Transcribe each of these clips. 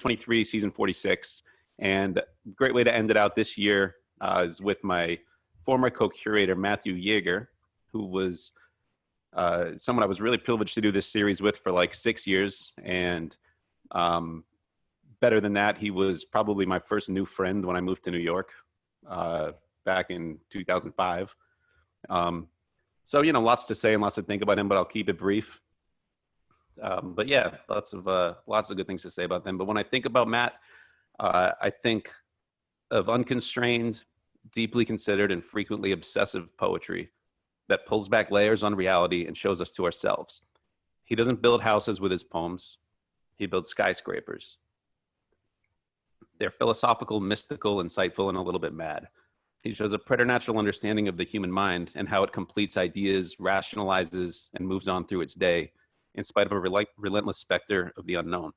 23, season 46. And a great way to end it out this year is with my former co-curator, Matthew Yeager, who was someone I was really privileged to do this series with for like 6 years. And better than that, he was probably my first new friend when I moved to New York back in 2005. So, lots to say and lots to think about him, but I'll keep it brief. But yeah, lots of good things to say about them. But when I think about Matt, I think of unconstrained, deeply considered, and frequently obsessive poetry that pulls back layers on reality and shows us to ourselves. He doesn't build houses with his poems. He builds skyscrapers. They're philosophical, mystical, insightful, and a little bit mad. He shows a preternatural understanding of the human mind and how it completes ideas, rationalizes, and moves on through its day, in spite of a relentless specter of the unknown.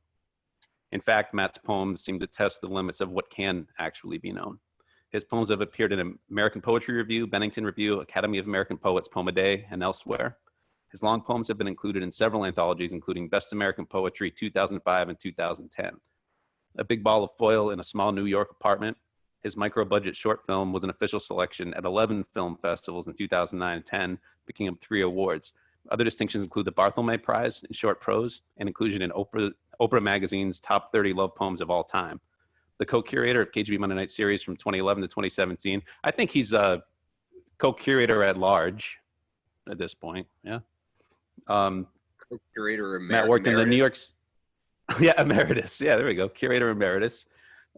In fact, Matt's poems seem to test the limits of what can actually be known. His poems have appeared in American Poetry Review, Bennington Review, Academy of American Poets, Poem a Day, and elsewhere. His long poems have been included in several anthologies, including Best American Poetry 2005 and 2010. A big ball of foil in a small New York apartment, his micro-budget short film was an official selection at 11 film festivals in 2009 and 10, picking up 3 awards. Other distinctions include the Barthelme Prize in short prose and inclusion in Oprah Magazine's top 30 love poems of all time. The co-curator of KGB Monday Night series from 2011 to 2017. I think he's a co-curator at large at this point. Yeah. Co-curator Matt worked in the New York's. Yeah, emeritus. Yeah, there we go. Curator emeritus.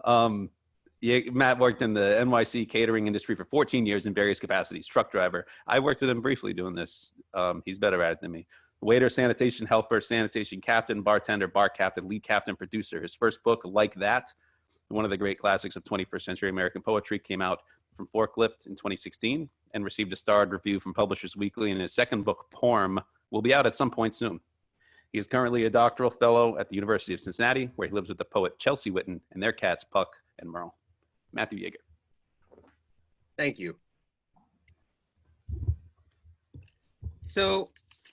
Matt worked in the NYC catering industry for 14 years in various capacities. Truck driver. I worked with him briefly doing this. He's better at it than me. Waiter, sanitation helper, sanitation captain, bartender, bar captain, lead captain, producer. His first book, Like That, one of the great classics of 21st century American poetry, came out from Forklift in 2016 and received a starred review from Publishers Weekly. And his second book, Porm, will be out at some point soon. He is currently a doctoral fellow at the University of Cincinnati, where he lives with the poet Chelsea Witten and their cats, Puck and Merle. Matthew Yeager. Thank you. So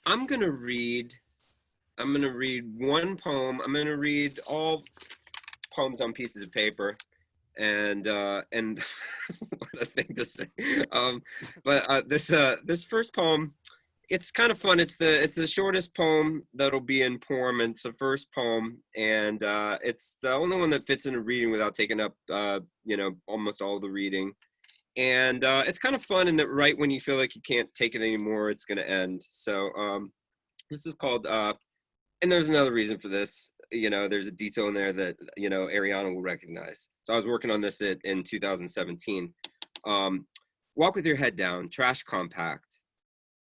I'm going to read one poem. I'm going to read all poems on pieces of paper, and what a thing to say. This first poem, it's kind of fun. It's the shortest poem that'll be in Porm. It's the first poem, and it's the only one that fits in a reading without taking up almost all the reading. And it's kind of fun in that right when you feel like you can't take it anymore, it's going to end. So this is called, and there's another reason for this. There's a detail in there that, Ariana will recognize. So I was working on this in 2017. Walk with your head down, trash compact.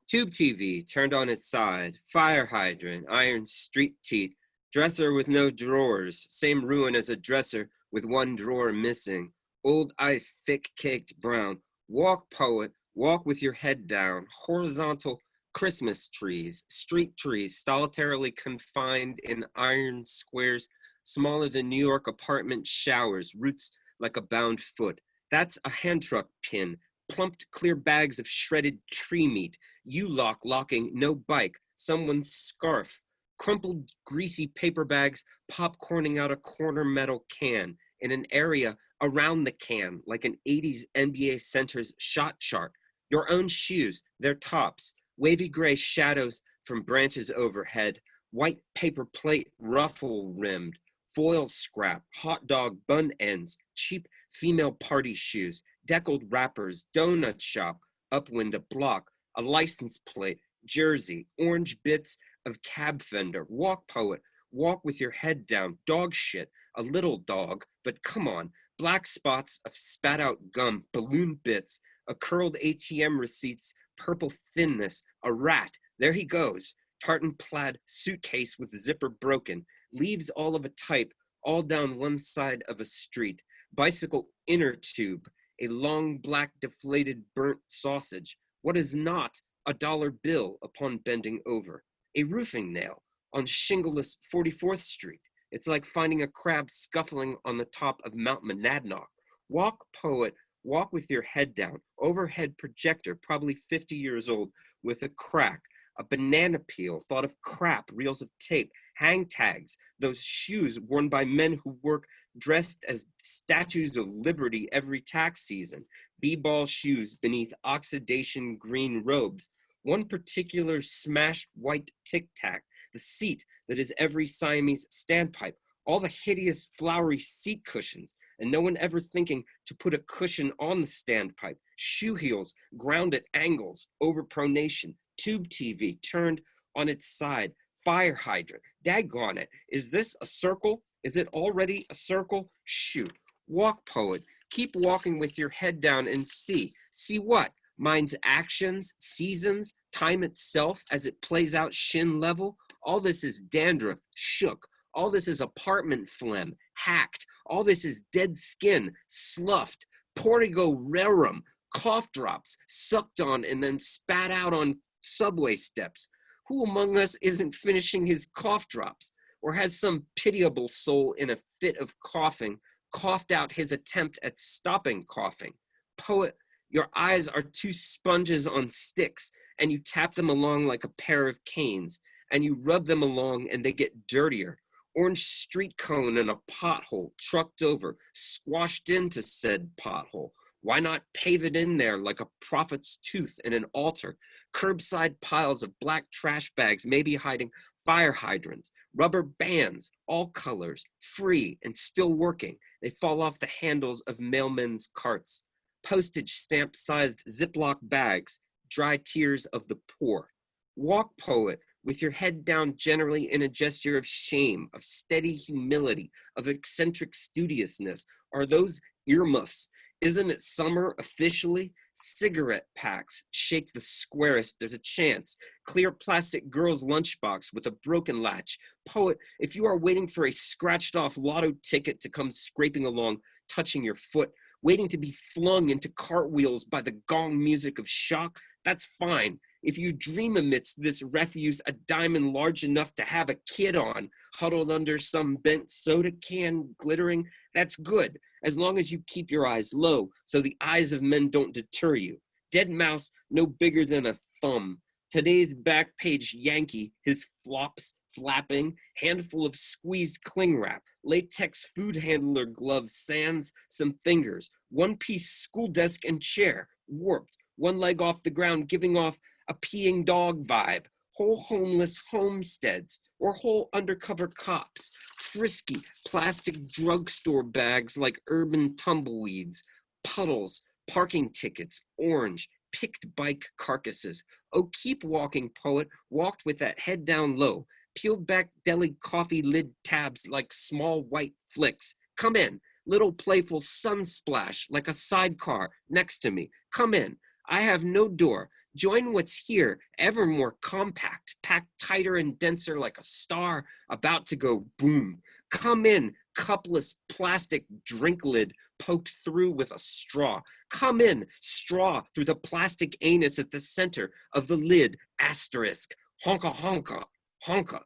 Tube TV turned on its side, fire hydrant, iron street teat, dresser with no drawers, same ruin as a dresser with one drawer missing. Old ice, thick-caked brown. Walk, poet, walk with your head down. Horizontal Christmas trees, street trees, solitarily confined in iron squares, smaller than New York apartment showers, roots like a bound foot. That's a hand truck pin, plumped clear bags of shredded tree meat, U-lock locking no bike, someone's scarf, crumpled greasy paper bags popcorning out a corner metal can in an area around the can, like an 80s NBA center's shot chart. Your own shoes, their tops, wavy gray shadows from branches overhead, white paper plate ruffle rimmed, foil scrap, hot dog bun ends, cheap female party shoes, deckled wrappers, donut shop, upwind a block, a license plate, jersey, orange bits of cab fender. Walk, poet, walk with your head down, dog shit, a little dog, but come on, black spots of spat out gum, balloon bits, a curled ATM receipts, purple thinness, a rat, there he goes, tartan plaid suitcase with zipper broken, leaves all of a type, all down one side of a street, bicycle inner tube, a long black deflated burnt sausage, what is not a dollar bill upon bending over, a roofing nail on shingleless 44th Street. It's like finding a crab scuffling on the top of Mount Monadnock. Walk, poet, walk with your head down, overhead projector, probably 50 years old, with a crack, a banana peel, thought of crap, reels of tape, hang tags, those shoes worn by men who work dressed as statues of liberty every tax season, b-ball shoes beneath oxidation green robes, one particular smashed white tic-tac, the seat that is every Siamese standpipe, all the hideous flowery seat cushions, and no one ever thinking to put a cushion on the standpipe, shoe heels ground at angles, over pronation, tube TV turned on its side, fire hydrant, daggone it, is this a circle? Is it already a circle? Shoot, walk, poet, keep walking with your head down and see. See what? Mind's actions, seasons, time itself as it plays out shin level. All this is dandruff, shook. All this is apartment phlegm, hacked. All this is dead skin, sloughed, portigo rerum, cough drops, sucked on and then spat out on subway steps. Who among us isn't finishing his cough drops, or has some pitiable soul in a fit of coughing coughed out his attempt at stopping coughing? Poet, your eyes are two sponges on sticks, and you tap them along like a pair of canes, and you rub them along and they get dirtier. Orange street cone in a pothole, trucked over, squashed into said pothole. Why not pave it in there like a prophet's tooth in an altar? Curbside piles of black trash bags, maybe hiding fire hydrants, rubber bands, all colors, free and still working. They fall off the handles of mailmen's carts. Postage stamp-sized Ziploc bags, dry tears of the poor. Walk, poet, with your head down generally in a gesture of shame, of steady humility, of eccentric studiousness. Are those earmuffs? Isn't it summer officially? Cigarette packs, shake the squarest, there's a chance. Clear plastic girl's lunchbox with a broken latch. Poet, if you are waiting for a scratched off lotto ticket to come scraping along, touching your foot, waiting to be flung into cartwheels by the gong music of shock, that's fine. If you dream amidst this refuse a diamond large enough to have a kid on, huddled under some bent soda can glittering, that's good, as long as you keep your eyes low so the eyes of men don't deter you. Dead mouse no bigger than a thumb. Today's back page Yankee, his flops flapping, handful of squeezed cling wrap, latex food handler gloves sans some fingers, one-piece school desk and chair, warped, one leg off the ground giving off a peeing dog vibe, whole homeless homesteads, or whole undercover cops, frisky plastic drugstore bags like urban tumbleweeds, puddles, parking tickets, orange, picked bike carcasses. Oh, keep walking, poet, walked with that head down low, peeled back deli coffee lid tabs like small white flicks. Come in, little playful sunsplash like a sidecar next to me. Come in, I have no door. Join what's here, ever more compact, packed tighter and denser like a star about to go boom. Come in, cupless plastic drink lid poked through with a straw. Come in, straw through the plastic anus at the center of the lid, asterisk, honka honka, honka.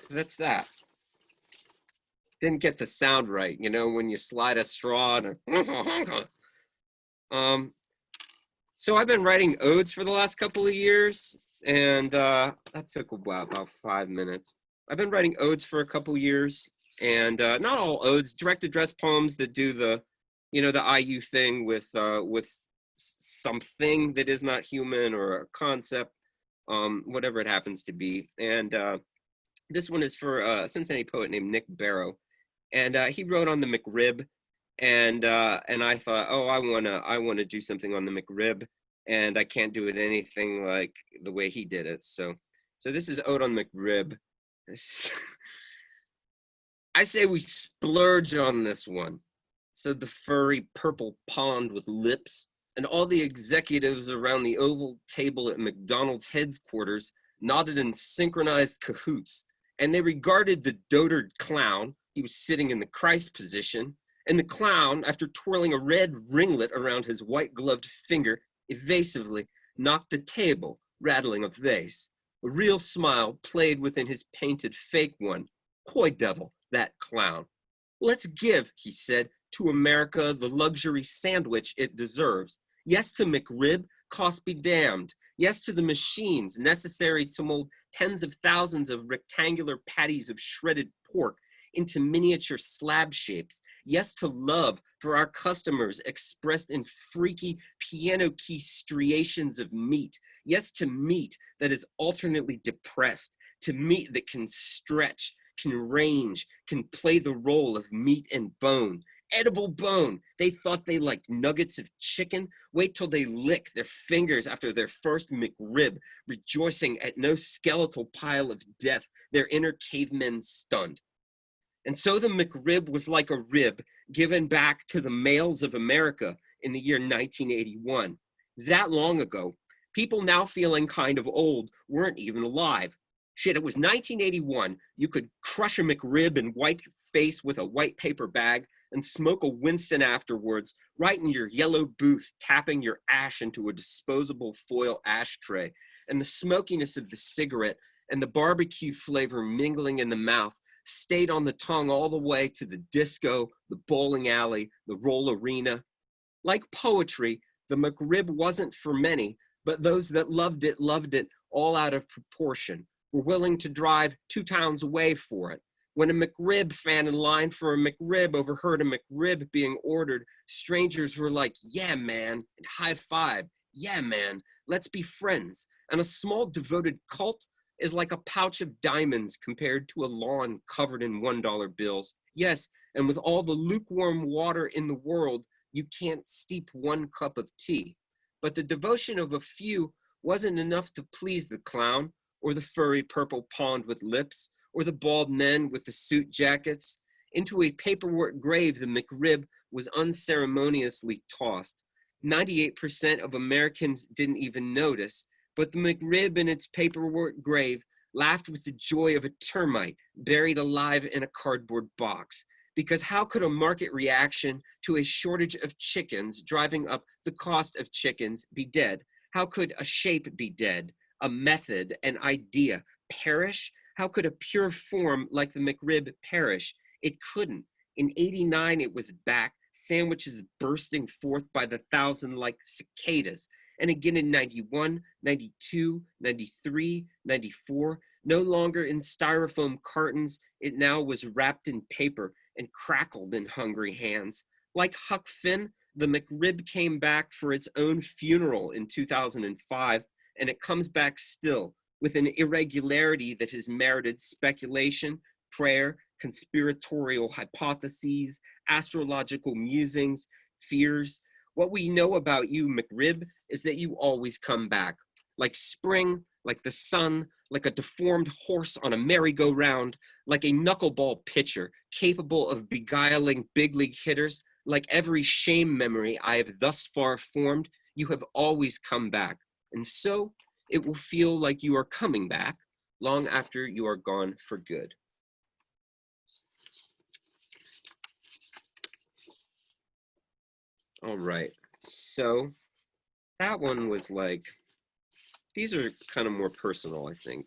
That's that. Didn't get the sound right, you know, when you slide a straw and a honka honka. So I've been writing odes for the last couple of years, and that took about 5 minutes. I've been writing odes for a couple of years, and not all odes, direct address poems that do the, you know, the IU thing with something that is not human or a concept, whatever it happens to be. And this one is for a Cincinnati poet named Nick Barrow, and he wrote on the McRib. And I thought, oh, I wanna do something on the McRib, and I can't do it anything like the way he did it. So this is Ode on McRib. I say we splurge on this one. Said the furry purple pond with lips, and all the executives around the oval table at McDonald's headquarters nodded in synchronized cahoots, and they regarded the dotard clown. He was sitting in the Christ position. And the clown, after twirling a red ringlet around his white-gloved finger, evasively knocked the table, rattling a vase. A real smile played within his painted fake one. Coy devil, that clown. Let's give, he said, to America the luxury sandwich it deserves. Yes to McRib, cost be damned. Yes to the machines necessary to mold tens of thousands of rectangular patties of shredded pork into miniature slab shapes. Yes to love for our customers expressed in freaky piano key striations of meat. Yes to meat that is alternately depressed, to meat that can stretch, can range, can play the role of meat and bone. Edible bone. They thought they liked nuggets of chicken. Wait till they lick their fingers after their first McRib, rejoicing at no skeletal pile of death, their inner cavemen stunned. And so the McRib was like a rib given back to the males of America in the year 1981. That long ago, people now feeling kind of old weren't even alive. Shit, it was 1981. You could crush a McRib and wipe your face with a white paper bag and smoke a Winston afterwards, right in your yellow booth, tapping your ash into a disposable foil ashtray. And the smokiness of the cigarette and the barbecue flavor mingling in the mouth stayed on the tongue all the way to the disco, the bowling alley, the roll arena. Like poetry, the McRib wasn't for many, but those that loved it all out of proportion, were willing to drive 2 towns away for it. When a McRib fan in line for a McRib overheard a McRib being ordered, strangers were like, yeah, man, and high five, yeah, man, let's be friends. And a small devoted cult is like a pouch of diamonds compared to a lawn covered in $1 bills. Yes, and with all the lukewarm water in the world, you can't steep 1 cup of tea. But the devotion of a few wasn't enough to please the clown, or the furry purple pond with lips, or the bald men with the suit jackets. Into a paperwork grave, the McRib was unceremoniously tossed. 98% of Americans didn't even notice, but the McRib in its paperwork grave laughed with the joy of a termite buried alive in a cardboard box. Because how could a market reaction to a shortage of chickens driving up the cost of chickens be dead? How could a shape be dead? A method, an idea, perish? How could a pure form like the McRib perish? It couldn't. In '89, it was back, sandwiches bursting forth by the thousand like cicadas. And again in 91, 92, 93, 94, no longer in styrofoam cartons, it now was wrapped in paper and crackled in hungry hands. Like Huck Finn, the McRib came back for its own funeral in 2005, and it comes back still with an irregularity that has merited speculation, prayer, conspiratorial hypotheses, astrological musings, fears. What we know about you, McRib, is that you always come back. Like spring, like the sun, like a deformed horse on a merry-go-round, like a knuckleball pitcher capable of beguiling big league hitters, like every shame memory I have thus far formed, you have always come back. And so it will feel like you are coming back long after you are gone for good. All right, so that one was like, these are kind of more personal, I think.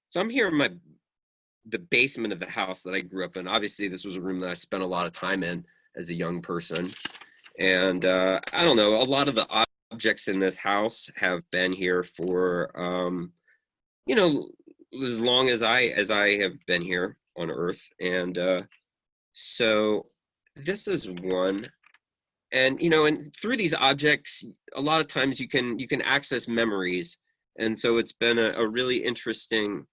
So I'm here in the basement of the house that I grew up in. Obviously, this was a room that I spent a lot of time in as a young person. And I don't know, a lot of the objects in this house have been here for, you know, as long as I have been here on Earth. And so this is one. And, you know, and through these objects, a lot of times you can access memories. And so it's been a really interesting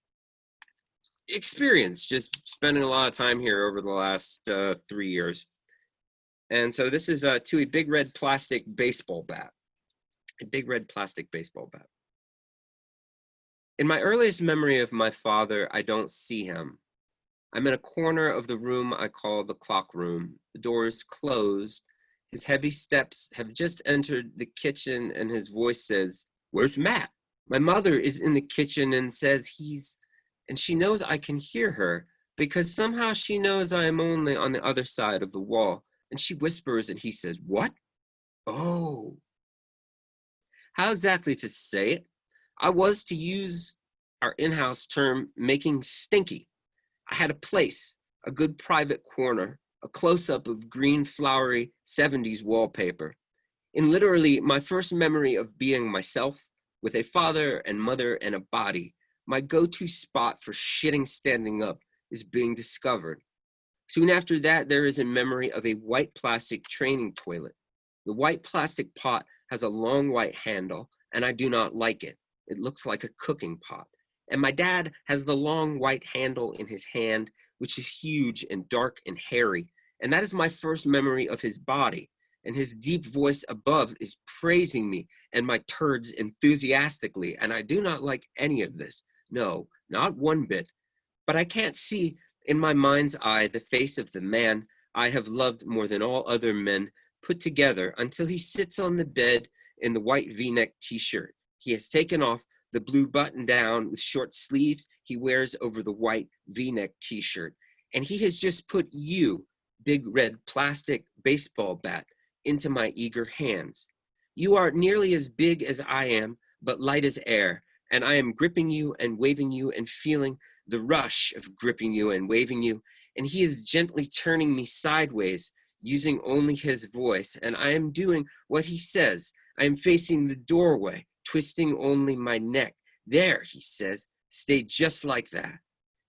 experience, just spending a lot of time here over the last 3 years. And so this is to a big red plastic baseball bat. A big red plastic baseball bat. In my earliest memory of my father, I don't see him. I'm in a corner of the room I call the clock room. The door is closed. His heavy steps have just entered the kitchen and his voice says, "Where's Matt?" My mother is in the kitchen and says and she knows I can hear her because somehow she knows I am only on the other side of the wall. And she whispers and he says, "What? Oh." How exactly to say it? I was, to use our in-house term, making stinky. I had a place, a good private corner, a close-up of green, flowery 70s wallpaper. In literally my first memory of being myself, with a father and mother and a body, my go-to spot for shitting standing up is being discovered. Soon after that, there is a memory of a white plastic training toilet. The white plastic pot has a long white handle, and I do not like it. It looks like a cooking pot. And my dad has the long white handle in his hand, which is huge and dark and hairy. And that is my first memory of his body. And his deep voice above is praising me and my turds enthusiastically. And I do not like any of this. No, not one bit. But I can't see in my mind's eye the face of the man I have loved more than all other men put together until he sits on the bed in the white V-neck t-shirt. He has taken off the blue button down with short sleeves he wears over the white V-neck t-shirt. And he has just put you, big red plastic baseball bat, into my eager hands. You are nearly as big as I am, but light as air, and I am gripping you and waving you and feeling the rush of gripping you and waving you, and he is gently turning me sideways, using only his voice, and I am doing what he says. I am facing the doorway, twisting only my neck. There, he says, stay just like that.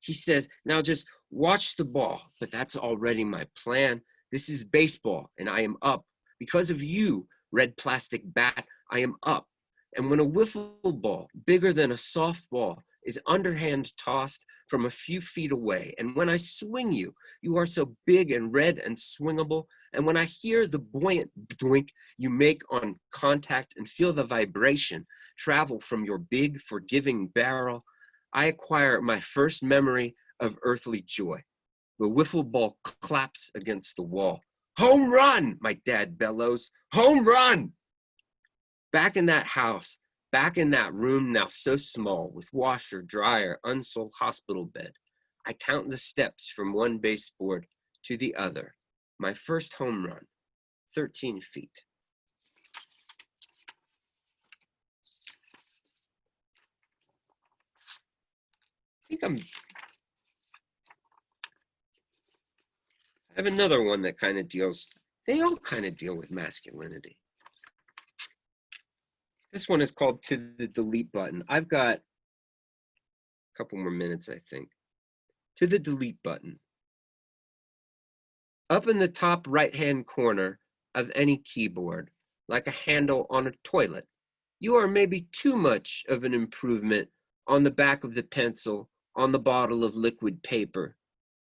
He says, now just watch the ball, but that's already my plan. This is baseball, and I am up. Because of you, red plastic bat, I am up. And when a wiffle ball, bigger than a softball, is underhand tossed from a few feet away, and when I swing you, you are so big and red and swingable, and when I hear the buoyant doink you make on contact and feel the vibration travel from your big, forgiving barrel, I acquire my first memory of earthly joy. The wiffle ball claps against the wall. Home run, my dad bellows. Home run! Back in that house, back in that room now so small, with washer, dryer, unsold hospital bed, I count the steps from one baseboard to the other. My first home run, 13 feet. I have another one that kind of deals, they all kind of deal with masculinity. This one is called To the Delete Button. I've got a couple more minutes, I think. To the delete button. Up in the top right-hand corner of any keyboard, like a handle on a toilet, you are maybe too much of an improvement on the back of the pencil, on the bottle of liquid paper.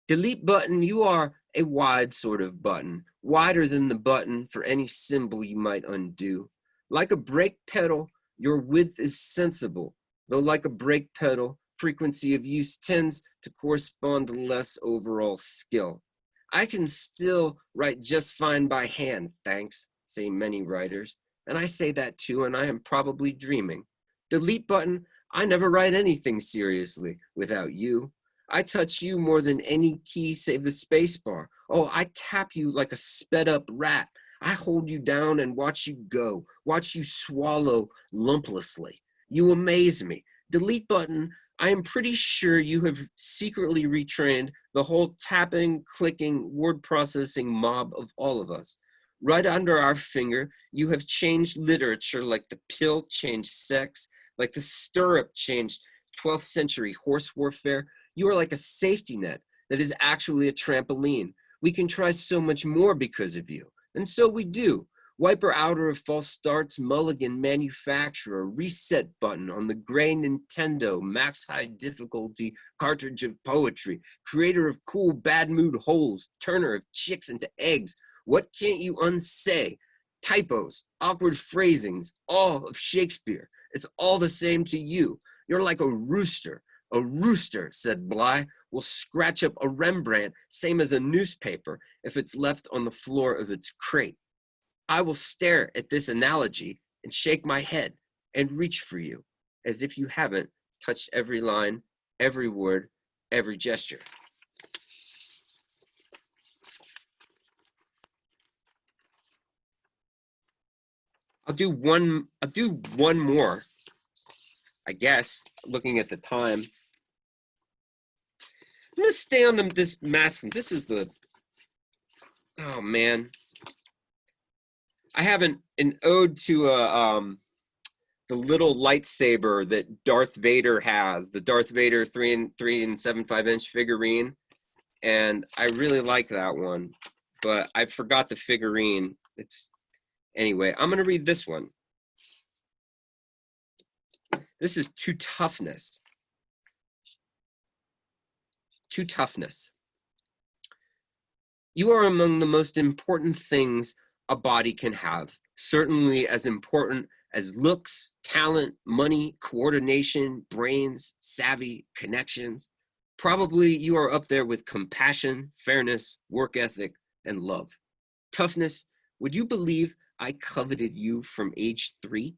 Delete button, you are a wide sort of button, wider than the button for any symbol you might undo. Like a brake pedal, your width is sensible, though like a brake pedal, frequency of use tends to correspond to less overall skill. I can still write just fine by hand, thanks, say many writers, and I say that too, and I am probably dreaming. Delete button, I never write anything seriously without you. I touch you more than any key save the space bar. Oh, I tap you like a sped up rat. I hold you down and watch you go, watch you swallow lumplessly. You amaze me. Delete button, I am pretty sure you have secretly retrained the whole tapping, clicking, word processing mob of all of us. Right under our finger, you have changed literature like the pill changed sex, like the stirrup changed 12th century horse warfare. You are like a safety net that is actually a trampoline. We can try so much more because of you. And so we do. Wiper outer of false starts, mulligan manufacturer, reset button on the gray Nintendo, max high difficulty cartridge of poetry, creator of cool bad mood holes, turner of chicks into eggs. What can't you unsay? Typos, awkward phrasings, all of Shakespeare. It's all the same to you. You're like a rooster. A rooster, said Bly, will scratch up a Rembrandt, same as a newspaper, if it's left on the floor of its crate. I will stare at this analogy and shake my head and reach for you, as if you haven't touched every line, every word, every gesture. I'll do one more, I guess, looking at the time. I'm gonna stay on this masking. This is the Oh man, I have an ode to the little lightsaber that Darth Vader has, the Darth Vader 3 and 3 7/5 inch figurine, and I really like that one, but I forgot the figurine. It's anyway. I'm gonna read this one. This is To Toughness. To Toughness. You are among the most important things a body can have, certainly as important as looks, talent, money, coordination, brains, savvy, connections. Probably you are up there with compassion, fairness, work ethic, and love. Toughness, would you believe I coveted you from age 3?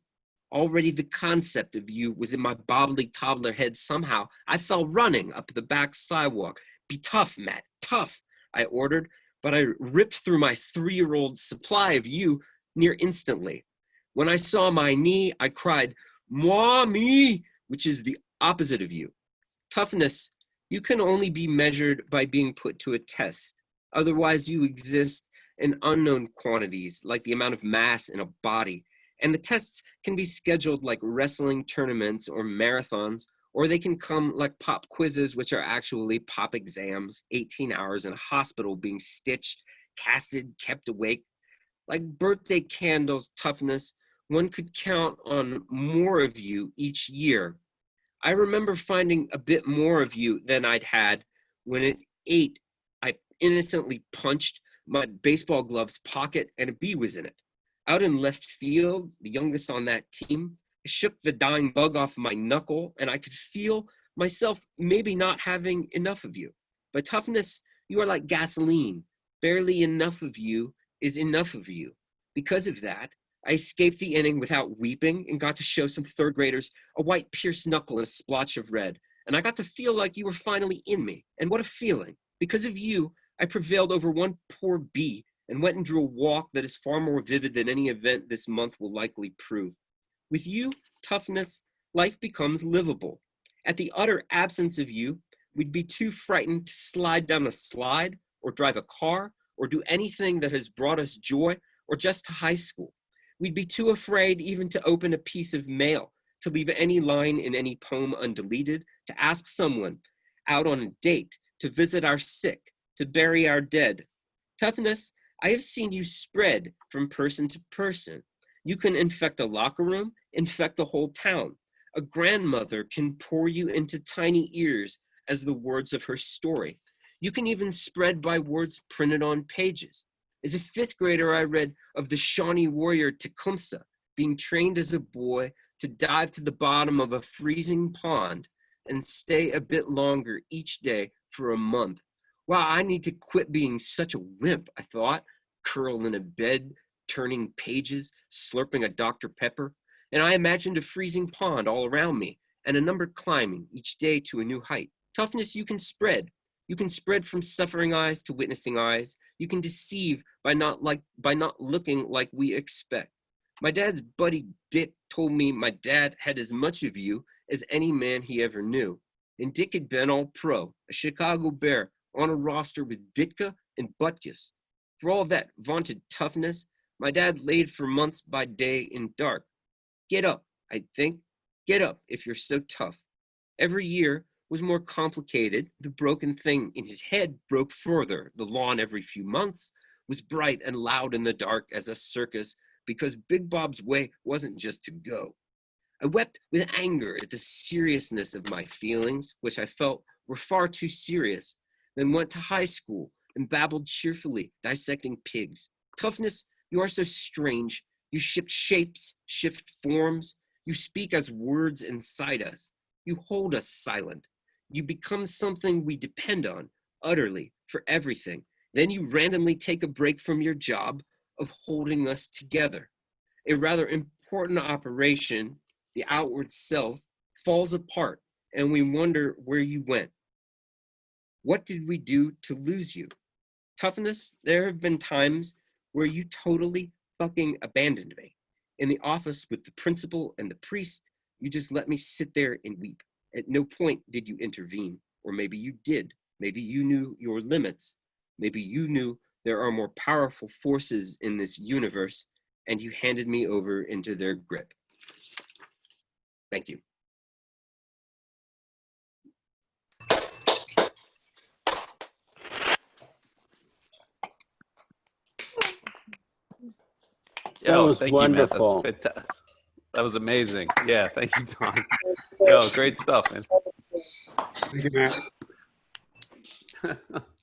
Already the concept of you was in my bobbly toddler head somehow. I fell running up the back sidewalk. Be tough, Matt, tough, I ordered, but I ripped through my 3-year-old supply of you near instantly. When I saw my knee, I cried, Mommy, which is the opposite of you. Toughness, you can only be measured by being put to a test. Otherwise, you exist in unknown quantities, like the amount of mass in a body. And the tests can be scheduled like wrestling tournaments or marathons, or they can come like pop quizzes, which are actually pop exams, 18 hours in a hospital being stitched, casted, kept awake. Like birthday candles, toughness, one could count on more of you each year. I remember finding a bit more of you than I'd had when at 8, I innocently punched my baseball glove's pocket and a bee was in it. Out in left field, the youngest on that team, I shook the dying bug off my knuckle and I could feel myself maybe not having enough of you. But toughness, you are like gasoline. Barely enough of you is enough of you. Because of that, I escaped the inning without weeping and got to show some third graders a white pierced knuckle and a splotch of red. And I got to feel like you were finally in me. And what a feeling. Because of you, I prevailed over one poor bee and went and drew a walk that is far more vivid than any event this month will likely prove. With you, toughness, life becomes livable. At the utter absence of you, we'd be too frightened to slide down a slide or drive a car or do anything that has brought us joy or just to high school. We'd be too afraid even to open a piece of mail, to leave any line in any poem undeleted, to ask someone out on a date, to visit our sick, to bury our dead. Toughness, I have seen you spread from person to person. You can infect a locker room, infect a whole town. A grandmother can pour you into tiny ears as the words of her story. You can even spread by words printed on pages. As a 5th grader, I read of the Shawnee warrior Tecumseh being trained as a boy to dive to the bottom of a freezing pond and stay a bit longer each day for a month. Wow, I need to quit being such a wimp, I thought, curled in a bed, turning pages, slurping a Dr. Pepper. And I imagined a freezing pond all around me and a number climbing each day to a new height. Toughness you can spread. You can spread from suffering eyes to witnessing eyes. You can deceive by not looking like we expect. My dad's buddy Dick told me my dad had as much of you as any man he ever knew. And Dick had been all pro, a Chicago Bear on a roster with Ditka and Butkus. For all that vaunted toughness, my dad laid for months by day in dark. Get up, I'd think. Get up if you're so tough. Every year was more complicated. The broken thing in his head broke further. The lawn every few months was bright and loud in the dark as a circus because Big Bob's way wasn't just to go. I wept with anger at the seriousness of my feelings, which I felt were far too serious, then went to high school and babbled cheerfully, dissecting pigs. Toughness, you are so strange. You shift shapes, shift forms. You speak as words inside us. You hold us silent. You become something we depend on, utterly, for everything. Then you randomly take a break from your job of holding us together. A rather important operation, the outward self, falls apart, and we wonder where you went. What did we do to lose you? Toughness, there have been times where you totally fucking abandoned me. In the office with the principal and the priest, you just let me sit there and weep. At no point did you intervene, or maybe you did. Maybe you knew your limits. Maybe you knew there are more powerful forces in this universe, and you handed me over into their grip. Thank you. That was thank wonderful. You, Matt. That's fantastic. That was amazing. Yeah, thank you, Tom. Yo, great stuff, man. Thank you, Matt.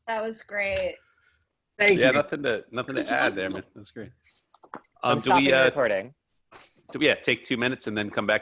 That was great. Thank Yeah, you. nothing to add there, man. That's great. I'm Do stopping we the recording. take 2 minutes and then come back?